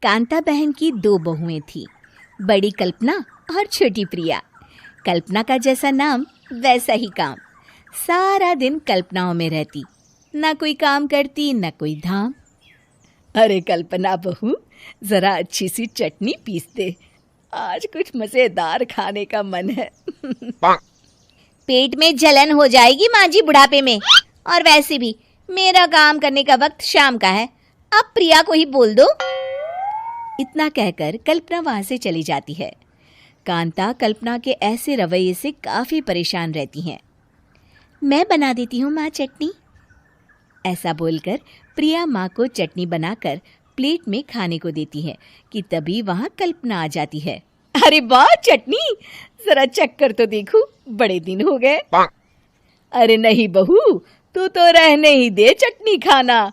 कांता बहन की दो बहुएं थीं, बड़ी कल्पना और छोटी प्रिया। कल्पना का जैसा नाम वैसा ही काम। सारा दिन कल्पनाओं में रहती, ना कोई काम करती न कोई धाम। अरे कल्पना बहू, जरा अच्छी सी चटनी पीस दे, आज कुछ मजेदार खाने का मन है। पेट में जलन हो जाएगी माँ जी बुढ़ापे में, और वैसे भी मेरा काम करने का वक्त शाम का है, अब प्रिया को ही बोल दो। इतना कहकर कल्पना वहां से चली जाती है। कांता कल्पना के ऐसे रवैये से काफी परेशान रहती हैं। मैं बना देती हूँ माँ चटनी, ऐसा बोलकर प्रिया माँ को चटनी बनाकर प्लेट में खाने को देती है कि तभी वहां कल्पना आ जाती है। अरे वाह चटनी, जरा चख कर तो देखूं, बड़े दिन हो गए। अरे नहीं बहू, तू तो रहने ही दे चटनी खाना,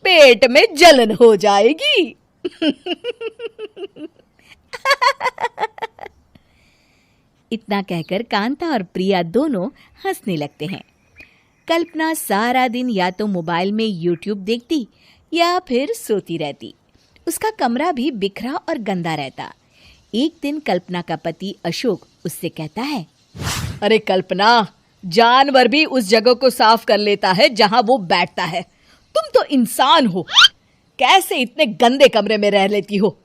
पेट में जलन हो जाएगी। इतना कहकर कांता और प्रिया दोनों हंसने लगते हैं। कल्पना सारा दिन या तो मोबाइल में यूट्यूब देखती या फिर सोती रहती। उसका कमरा भी बिखरा और गंदा रहता। एक दिन कल्पना का पति अशोक उससे कहता है, अरे कल्पना, जानवर भी उस जगह को साफ कर लेता है जहां वो बैठता है, तुम तो इंसान हो, कैसे इतने गंदे कमरे में रह लेती हो?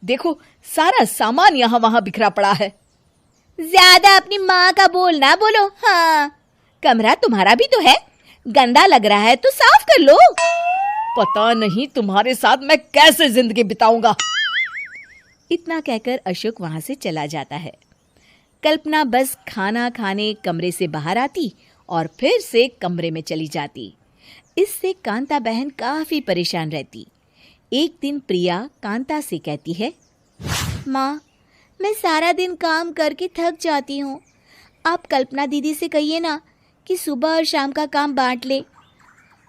देखो सारा सामान यहाँ वहां बिखरा पड़ा है। ज्यादा अपनी माँ का बोल ना बोलो। हाँ, कमरा तुम्हारा भी तो है, गंदा लग रहा है तो साफ कर लो। पता नहीं तुम्हारे साथ मैं कैसे जिंदगी बिताऊंगा। इतना कहकर अशोक वहां से चला जाता है। कल्पना बस खाना खाने कमरे से बाहर आती और फिर से कमरे में चली जाती। इससे कांता बहन काफी परेशान रहती। एक दिन प्रिया कांता से कहती है, माँ, मैं सारा दिन काम करके थक जाती हूँ, आप कल्पना दीदी से कहिए ना कि सुबह और शाम का काम बांट ले।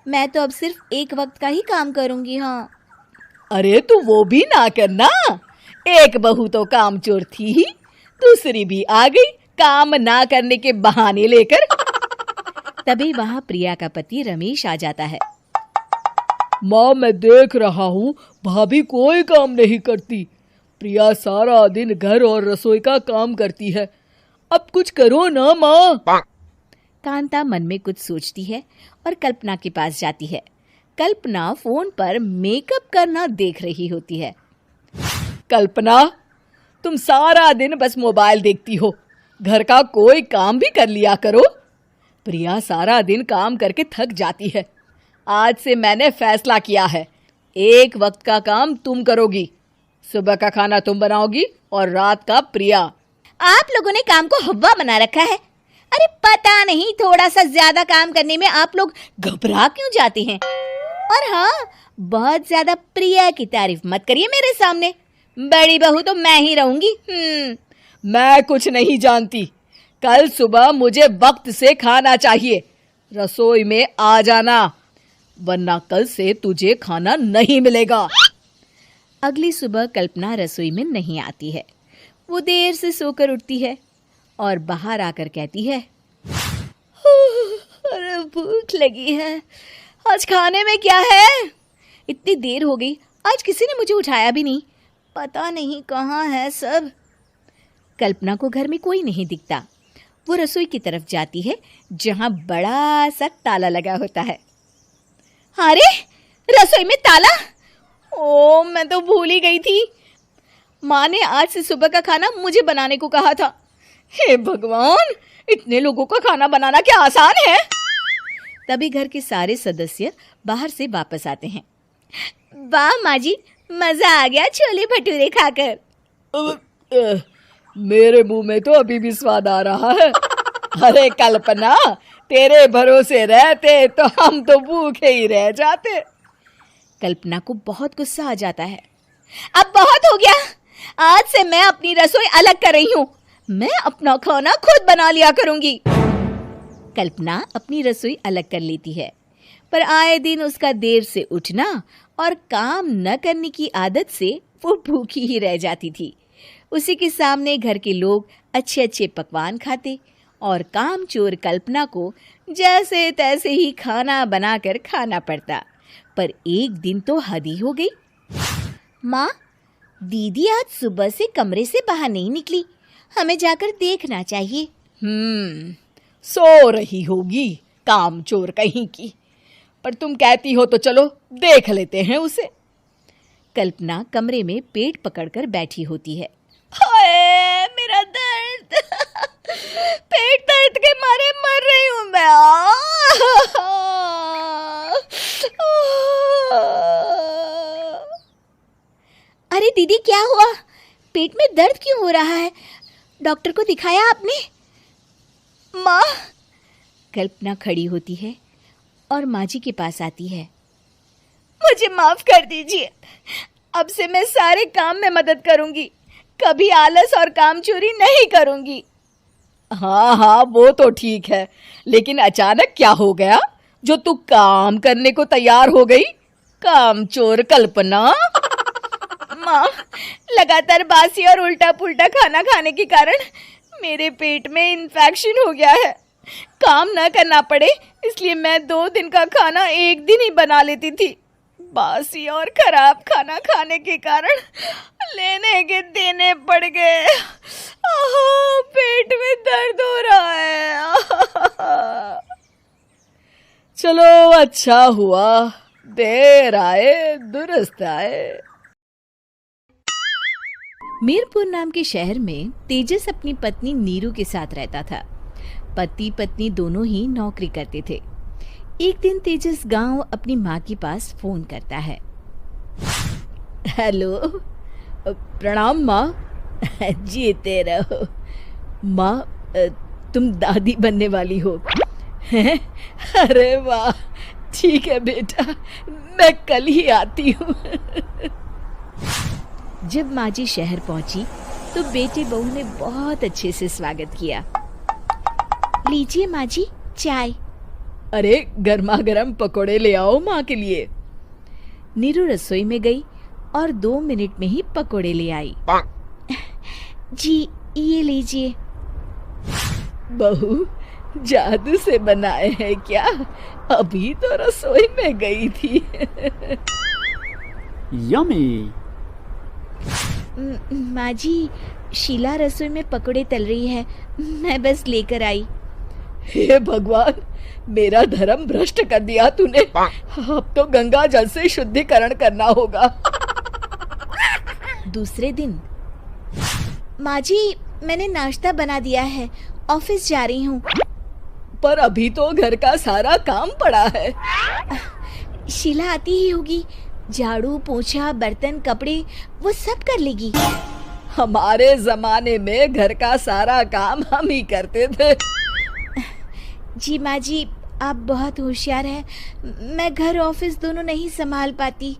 मैं तो अब सिर्फ एक वक्त का ही काम करूँगी। हाँ। अरे तू वो भी ना करना, एक बहू तो काम चोर थी ही, दूसरी भी आ गई काम ना करने के बहाने लेकर। तभी वहां प्रिया का पति रमेश आ जाता है। माँ, मैं देख रहा हूँ भाभी कोई काम नहीं करती, प्रिया सारा दिन घर और रसोई का काम करती है, अब कुछ करो ना माँ। कांता मन में कुछ सोचती है और कल्पना के पास जाती है। कल्पना फोन पर मेकअप करना देख रही होती है। कल्पना, तुम सारा दिन बस मोबाइल देखती हो, घर का कोई काम भी कर लिया करो। प्रिया सारा दिन काम करके थक जाती है। आज से मैंने फैसला किया है, एक वक्त का काम तुम करोगी, सुबह का खाना तुम बनाओगी और रात का प्रिया। आप लोगों ने काम को हव्वा बना रखा है। अरे पता नहीं थोड़ा सा ज्यादा काम करने में आप लोग घबरा क्यों जाते हैं। और हाँ, बहुत ज्यादा प्रिया की तारीफ मत करिए मेरे सामने, बड़ी बहू तो मैं ही रहूंगी। मैं कुछ नहीं जानती, कल सुबह मुझे वक्त से खाना चाहिए, रसोई में आ जाना, वरना कल से तुझे खाना नहीं मिलेगा। अगली सुबह कल्पना रसोई में नहीं आती है। वो देर से सोकर उठती है और बाहर आकर कहती है, अरे भूख लगी है, आज खाने में क्या है? इतनी देर हो गई, आज किसी ने मुझे उठाया भी नहीं, पता नहीं कहाँ है सब। कल्पना को घर में कोई नहीं दिखता। वो रसोई की तरफ जाती है जहां बड़ा सा ताला लगा होता है। अरे रसोई में ताला? ओ, मैं तो भूल ही गई थी। माँ ने आज से सुबह का खाना मुझे बनाने को कहा था। हे भगवान, इतने लोगों का खाना बनाना क्या आसान है? तभी घर के सारे सदस्य बाहर से वापस आते हैं। वाह माँ जी, मजा आ गया छोले भटूरे खाकर। मेरे मुंह में तो अभी भी स्वाद आ रहा है। अरे कल्पना, तेरे भरोसे रहते तो हम तो भूखे ही रह जाते। कल्पना को बहुत गुस्सा आ जाता है। अब बहुत हो गया, आज से मैं अपनी रसोई अलग कर रही हूँ, मैं अपना खाना खुद बना लिया करूंगी। कल्पना अपनी रसोई अलग कर लेती है, पर आए दिन उसका देर से उठना और काम न करने की आदत से वो भूखी ही रह जाती थी। उसी के सामने घर के लोग अच्छे अच्छे पकवान खाते और कामचोर कल्पना को जैसे तैसे ही खाना बनाकर खाना पड़ता। पर एक दिन तो हद ही हो गई। माँ, दीदी आज सुबह से कमरे से बाहर नहीं निकली, हमें जाकर देखना चाहिए। सो रही होगी कामचोर कहीं की, पर तुम कहती हो तो चलो देख लेते हैं उसे। कल्पना कमरे में पेट पकड़कर बैठी होती है। हाय मेरा दर्द, पेट दर्द के मारे मर रही हूँ मैं। अरे दीदी क्या हुआ, पेट में दर्द क्यों हो रहा है? डॉक्टर को दिखाया आपने? माँ। कल्पना खड़ी होती है और माँ जी के पास आती है। मुझे माफ कर दीजिए, अब से मैं सारे काम में मदद करूंगी, कभी आलस और काम चोरी नहीं करूंगी। हाँ वो तो ठीक है, लेकिन अचानक क्या हो गया जो तू काम करने को तैयार हो गई? कामचोर कल्पना। माँ, लगातार बासी और उल्टा पुल्टा खाना खाने के कारण मेरे पेट में इन्फेक्शन हो गया है। काम न करना पड़े इसलिए मैं 2 दिन का खाना एक दिन ही बना लेती थी। बासी और खराब खाना खाने के कारण लेने के देने पड़ गए। पेट में दर्द हो रहा है। चलो अच्छा हुआ, देर आए दुरुस्त आए। मीरपुर नाम के शहर में तेजस अपनी पत्नी नीरू के साथ रहता था। पति पत्नी दोनों ही नौकरी करते थे। एक दिन तेजस गांव अपनी माँ के पास फोन करता है। हेलो, प्रणाम माँ। जीते रहो माँ, तुम दादी बनने वाली हो। अरे वाह, ठीक है बेटा, मैं कल ही आती हूँ। जब माँ जी शहर पहुंची तो बेटे बहू ने बहुत अच्छे से स्वागत किया। लीजिए माँ जी चाय। अरे गर्मा गर्म पकोड़े ले आओ माँ के लिए। नीरू रसोई में गई और 2 मिनट में ही पकोड़े ले आई। जी ये लीजिए। बहू जादू से बनाए हैं क्या? अभी तो रसोई में गई थी। यम्मी। माँ जी, शीला रसोई में पकोड़े तल रही है, मैं बस लेकर आई। हे भगवान, मेरा धर्म भ्रष्ट कर दिया तूने। अब तो गंगा जल से शुद्धिकरण करना होगा। दूसरे दिन, माँ जी मैंने नाश्ता बना दिया है, ऑफिस जा रही हूँ। पर अभी तो घर का सारा काम पड़ा है। शीला आती ही होगी, झाड़ू पोछा बर्तन कपड़े वो सब कर लेगी। हमारे जमाने में घर का सारा काम हम ही करते थे। जी माँ जी, आप बहुत होशियार हैं, मैं घर ऑफिस दोनों नहीं संभाल पाती।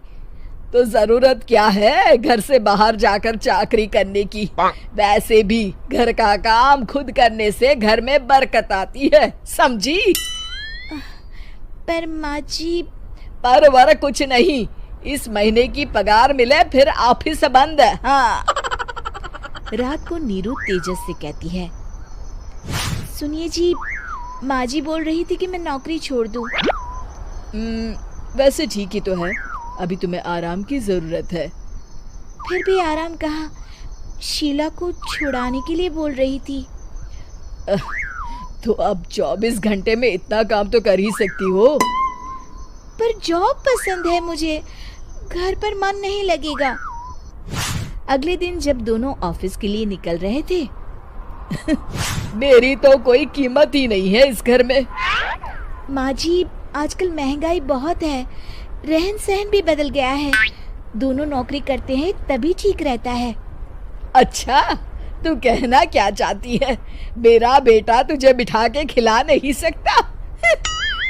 तो जरूरत क्या है घर से बाहर जाकर चाकरी करने की? वैसे भी घर का काम खुद करने से घर में बरकत आती है, समझी? पर माँ जी। पर वर कुछ नहीं, इस महीने की पगार मिले फिर ऑफिस बंद है। हाँ। रात को नीरू तेजस से कहती है। सुनिए जी, माँ जी बोल रही थी कि मैं नौकरी छोड़ दूं। वैसे ठीक ही तो है, अभी तुम्हें आराम की जरूरत है। फिर भी आराम कहाँ, शीला को छुड़ाने के लिए बोल रही थी। तो अब 24 घंटे में इतना काम तो कर ही सकती हो। पर जॉब पसंद है मुझे, घर पर मन नहीं लगेगा। अगले दिन जब दोनों ऑफिस के लिए निकल रहे थे, मेरी तो कोई कीमत ही नहीं है इस घर में। माँ जी, आजकल महंगाई बहुत है, रहन सहन भी बदल गया है, दोनों नौकरी करते हैं तभी ठीक रहता है। अच्छा, तू कहना क्या चाहती है? मेरा बेटा तुझे बिठा के खिला नहीं सकता?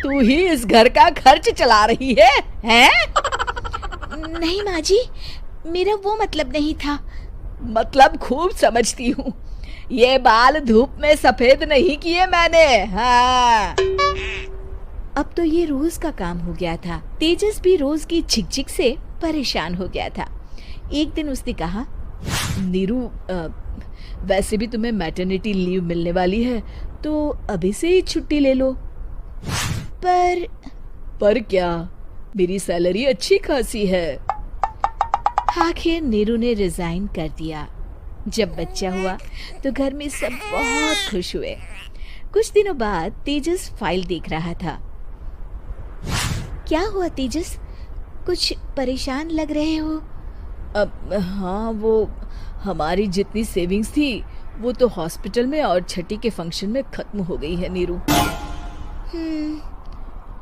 तू ही इस घर का खर्च चला रही है, हैं? नहीं माँ जी, मेरा वो मतलब नहीं था। मतलब खूब समझती हूँ, ये बाल धूप में सफेद नहीं किए मैंने। हाँ। अब तो ये रोज का काम हो गया था। तेजस भी रोज की झिकझिक से परेशान हो गया था। एक दिन उसने कहा, नीरू, वैसे भी तुम्हें मैटरनिटी लीव मिलने वाली है, तो अभी से ही छुट्टी ले लो। पर क्या? मेरी सैलरी अच्छी खासी है। आखिर नीरू ने रिजाइन कर दिया। जब बच्चा हुआ तो घर में सब बहुत खुश हुए। कुछ दिनों बाद तेजस फाइल देख रहा था। क्या हुआ तेजस, कुछ परेशान लग रहे हो? अब हाँ, वो हमारी जितनी सेविंग्स थी वो तो हॉस्पिटल में और छठी के फंक्शन में खत्म हो गई है नीरू।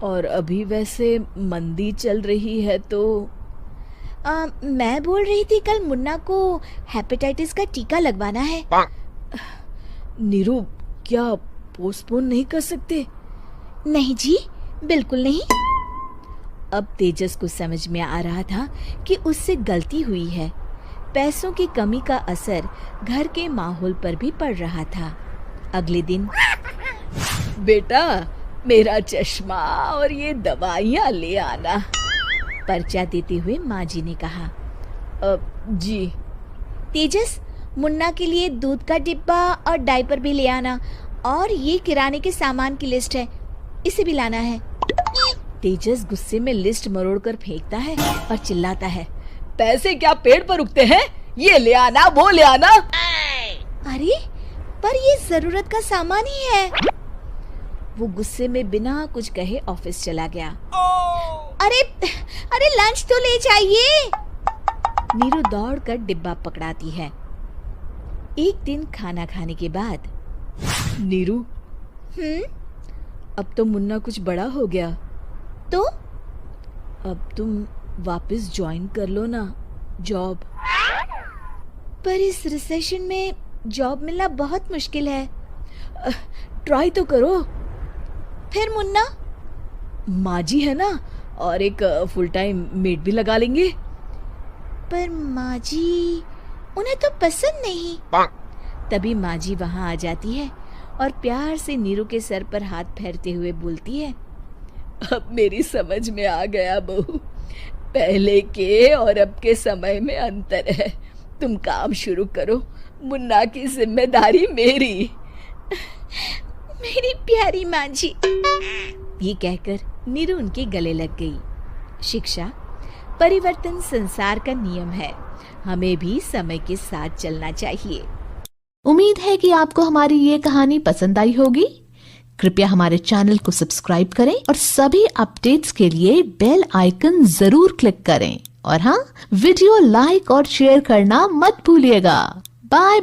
और अभी वैसे मंदी चल रही है तो मैं बोल रही थी कल मुन्ना को हेपेटाइटिस का टीका लगवाना है। नीरू, क्या पोस्टपोन नहीं कर सकते? नहीं जी, बिल्कुल नहीं। अब तेजस को समझ में आ रहा था कि उससे गलती हुई है। पैसों की कमी का असर घर के माहौल पर भी पड़ रहा था। अगले दिन, बेटा मेरा चश्मा और ये दवाइयाँ ले आना, पर्चा देते हुए माँ जी ने कहा। जी। तेजस, मुन्ना के लिए दूध का डिब्बा और डायपर भी ले आना, और ये किराने के सामान की लिस्ट है, इसे भी लाना है। तेजस गुस्से में लिस्ट मरोड़कर फेंकता है और चिल्लाता है, पैसे क्या पेड़ पर उगते हैं? ये ले आना, वो ले आना। अरे पर ये जरूरत का सामान ही है। वो गुस्से में बिना कुछ कहे ऑफिस चला गया। अरे लंच तो ले जाइए। नीरू दौड़कर डिब्बा पकड़ाती है। एक दिन खाना खाने के बाद, नीरू, अब तो मुन्ना कुछ बड़ा हो गया, तो अब तुम वापस ज्वाइन कर लो ना जॉब। पर इस रिसेशन में जॉब मिलना बहुत मुश्किल है। ट्राई तो करो। फिर मुन्ना? माँ जी है ना, और एक फुल टाइम मेड भी लगा लेंगे। पर माँ जी, उन्हें तो पसंद नहीं। तभी माँ जी वहाँ आ जाती है और प्यार से नीरू के सर पर हाथ फेरते हुए बोलती है, अब मेरी समझ में आ गया बहू, पहले के और अब के समय में अंतर है। तुम काम शुरू करो, मुन्ना की जिम्मेदारी मेरी। मेरी प्यारी माँ जी। ये कहकर नीरू उनके गले लग गई। शिक्षा, परिवर्तन संसार का नियम है, हमें भी समय के साथ चलना चाहिए। उम्मीद है कि आपको हमारी ये कहानी पसंद आई होगी। कृपया हमारे चैनल को सब्सक्राइब करें और सभी अपडेट्स के लिए बेल आइकन जरूर क्लिक करें। और हाँ, वीडियो लाइक और शेयर करना मत भूलिएगा। बाय।